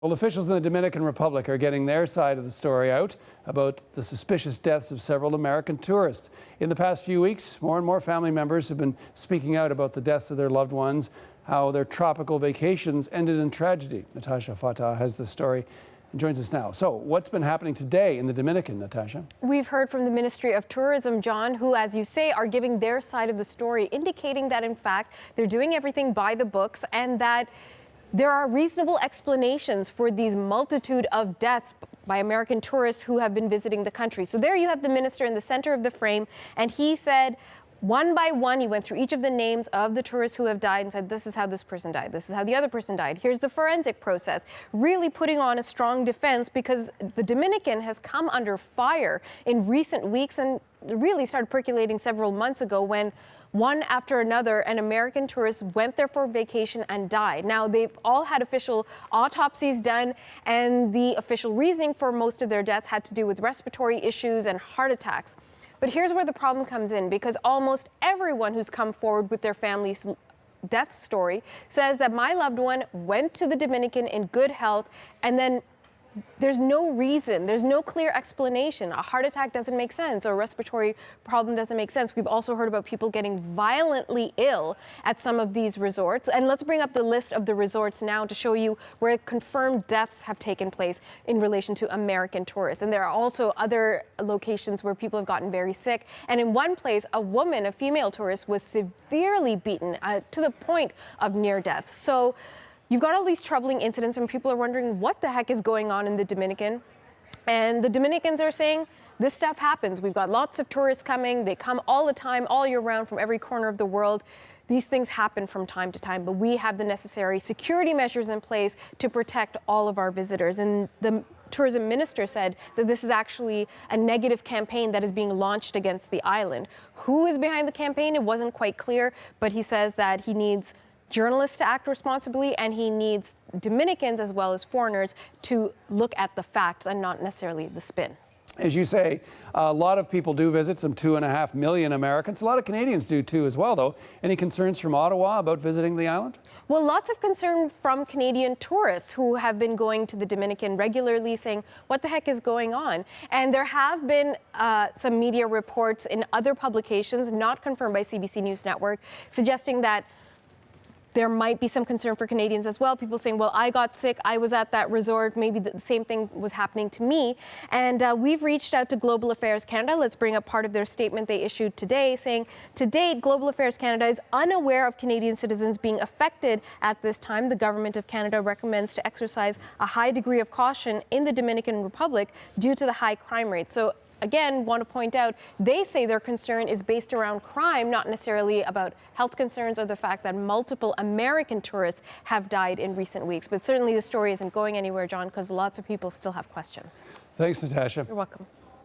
Well, officials in the Dominican Republic are getting their side of the story out about the suspicious deaths of several American tourists. In the past few weeks, more and more family members have been speaking out about the deaths of their loved ones, how their tropical vacations ended in tragedy. Natasha Fatah has the story and joins us now. So, what's been happening today in the Dominican, Natasha? We've heard from the Ministry of Tourism, John, who, as you say, are giving their side of the story, indicating that, in fact, they're doing everything by the books and that there are reasonable explanations for these multitude of deaths by American tourists who have been visiting the country. So there you have the minister in the center of the frame, and he said, one by one, he went through each of the names of the tourists who have died and said, this is how this person died. This is how the other person died. Here's the forensic process. Really putting on a strong defense because the Dominican has come under fire in recent weeks and really started percolating several months ago when one after another, an American tourist went there for vacation and died. Now, they've all had official autopsies done, and the official reasoning for most of their deaths had to do with respiratory issues and heart attacks. But here's where the problem comes in, because almost everyone who's come forward with their family's death story says that my loved one went to the Dominican in good health, and then there's no reason, there's no clear explanation. A heart attack doesn't make sense, or a respiratory problem doesn't make sense. We've also heard about people getting violently ill at some of these resorts. And let's bring up the list of the resorts now to show you where confirmed deaths have taken place in relation to American tourists. And there are also other locations where people have gotten very sick. And in one place, a woman, a female tourist, was severely beaten to the point of near death. So you've got all these troubling incidents, and people are wondering what the heck is going on in the Dominican. And the Dominicans are saying this stuff happens. We've got lots of tourists coming. They come all the time, all year round, from every corner of the world. These things happen from time to time, but we have the necessary security measures in place to protect all of our visitors. And the tourism minister said that this is actually a negative campaign that is being launched against the island. Who is behind the campaign? It wasn't quite clear, but he says that he needs journalists to act responsibly, and he needs Dominicans as well as foreigners to look at the facts and not necessarily the spin. As you say, a lot of people do visit, some 2.5 million Americans. A lot of Canadians do too as well, though. Any concerns from Ottawa about visiting the island? Well, lots of concern from Canadian tourists who have been going to the Dominican regularly, saying, what the heck is going on? And there have been some media reports in other publications, not confirmed by CBC News Network, suggesting that there might be some concern for Canadians as well. People saying, well, I got sick, I was at that resort, maybe the same thing was happening to me. And we've reached out to Global Affairs Canada. Let's bring up part of their statement they issued today, saying, to date, Global Affairs Canada is unaware of Canadian citizens being affected at this time. The Government of Canada recommends to exercise a high degree of caution in the Dominican Republic due to the high crime rate. So again, want to point out, they say their concern is based around crime, not necessarily about health concerns or the fact that multiple American tourists have died in recent weeks. But certainly the story isn't going anywhere, John, because lots of people still have questions. Thanks, Natasha. You're welcome.